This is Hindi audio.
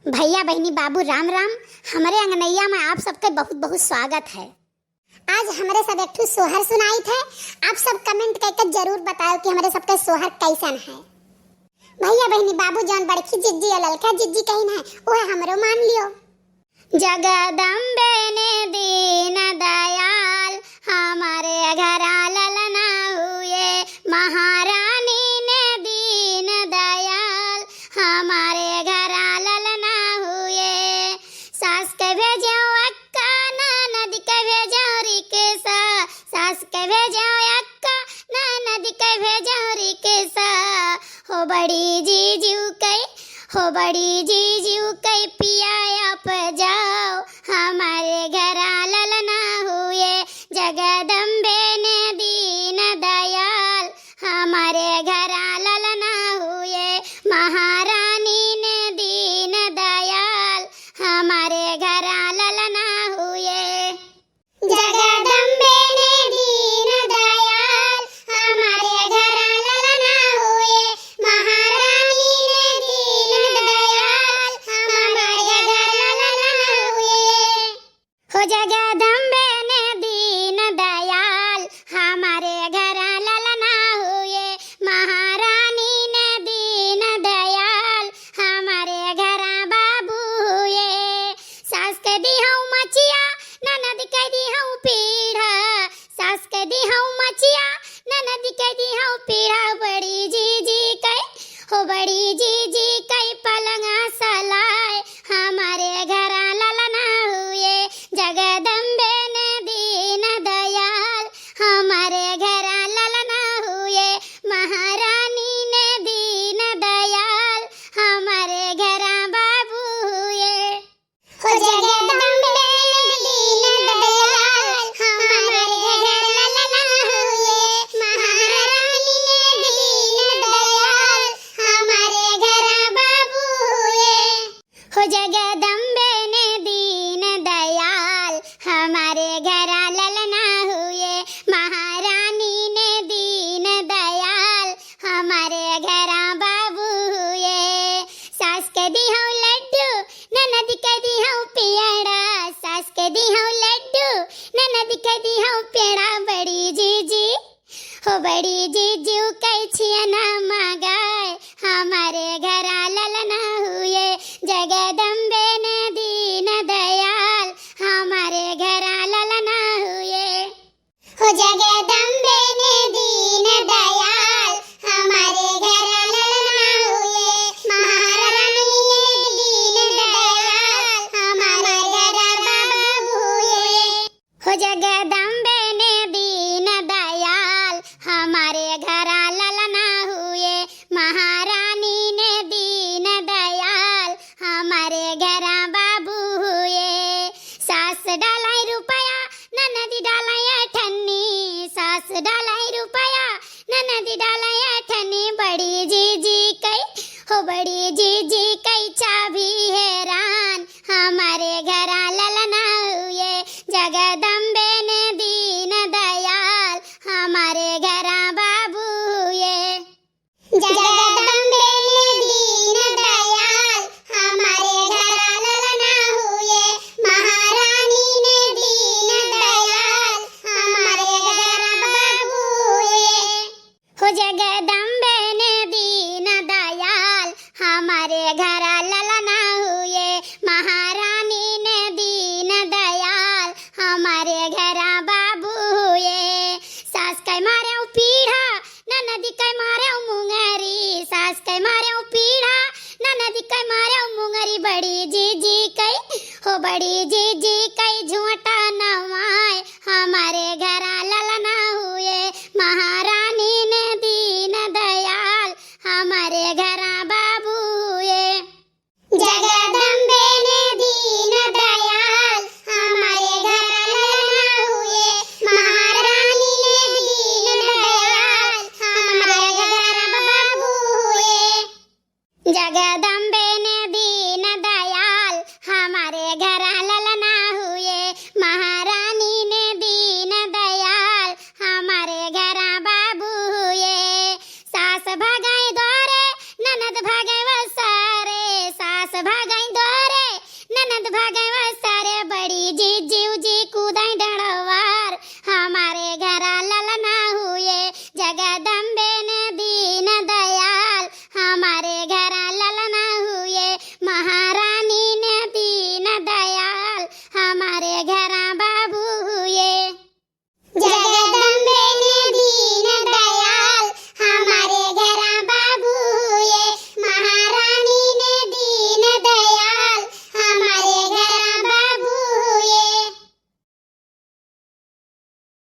भैया बहनी बाबू राम राम। हमारे अंगनैया में आप सबका बहुत बहुत स्वागत है। आज हमारे सब एक ठो सोहर सुनाई थे। आप सब कमेंट करके जरूर बताओ कि हमारे सबका सोहर कैसन है। भैया बहनी बाबू जौन बड़की जिज्जी और ललका जिज्जी कहीं है वो हमरो मान लियो। जगदम्बे ने दीन दयाल हमारे घर ललना हुए, महारानी ने दीन दयाल हमारे घर ललना हुए। सास के भेजो अक्का ननद के भेजो रिकेसा, सास के भेजो अक्का ननद के भेजो रिकेसा। हो बड़ी जीजू कई, हो बड़ी जीजू कई पिया आप जाओ हमारे घर ललना हुए। जगदम्बे ने दीन दयाल हमारे घर ललना हुए, महारानी ने दीन दयाल हमारे घर ललना हुए। जगदम्बे ने दीन दयाल हमारे घर ललना हुए, महारानी ने दीन दयाल हमारे घर ललना हुए। हो जगदम्बे ने दीन दयाल हमारे घर ललना हुए, महारानी ने दीन दयाल हमारे घर बाबू हुए। सास के दी हूँ मचिया ननद के दी हूँ पीढ़ा, सास के दी हूँ मचिया ननद के दी हूँ पीढ़ा। बड़ी जीजी कई, हो बड़ी जीजी कई पलंगा सलाए हमारे घर ललना हुए। जगदम्बे ने दीन दयाल हमारे घर ललना हुए, महारानी ने दीन दयाल हमारे घर बाबू हुए। हो जगदम्बे ने दीन दयाल हमारे घर ललना हुए, महारानी ने दीन दयाल हमारे घर बाबू हुए। हो जगदम्बे ने दीन दयाल हमारे घर ललना हुए, महारानी ने दीन दयाल हमारे घर बाबू हुए। सास के दी हूँ लड्डू ननद के दी हूँ पेड़ा, सास के दी हूँ लड्डू ननद के दी हूँ पेड़ा। बड़ी जीजी, हो बड़ी जीजू कैछिया ना मगाए हमारे घर ललना हुए। जगदम्बे ने दीन दयाल हमारे घर ललना हुए। हो जगदम्बे ने दीन दयाल हमारे घर ललना हुए, महारानी ने दीन दयाल हमारे घर बाबू हुए। हो जगदम्बे ने दीन दयाल हमारे घर ललना हुए, महारानी ने दीन दयाल हमारे घर बाबू हुए। सास डालाई रुपया ननद डालाई अठन्नी, सास डालाई रुपया ननद डालाई अठन्नी। बड़ी जीजी कई, हो बड़ी जीजी कई चाबी हैरान हमारे घर ललना हुए। जगदम्बे ने दीन दयाल हमारे घर बाबू हुए। जगदम्बे ने दीन दयाल हमारे घर ललना हुए, महारानी ने दीन दयाल हमारे घर बाबू हुए। हो जगदम्बे ने दीन दयाल हमारे घर ललना हुए, महारानी ने दीन दयाल हमारे घर बाबू हुए। सास के मारे पीढ़ा ननद के मारे मुंगरी, सास के मारे पीढ़ा ननद के मारे मुंगरी। बड़ी जीजी कई, हो बड़ी जीजी कई झूठा नवाए हमारे घर ललना हुए, महारानी ने दीन दयाल हमारे घर बाबू हुए। जगदम्बे ने दीन दयाल हमारे घर ललना हुए, महारानी ने दीन दयाल हमारे घर बाबू हुए। जगदम्बे ने दीन दयाल हमारे घर ललना हुए, महारानी ने दीन दयाल हमारे घर बाबू हुए। सास भागाई द्वारे ननद भागे वसारे, सास भागा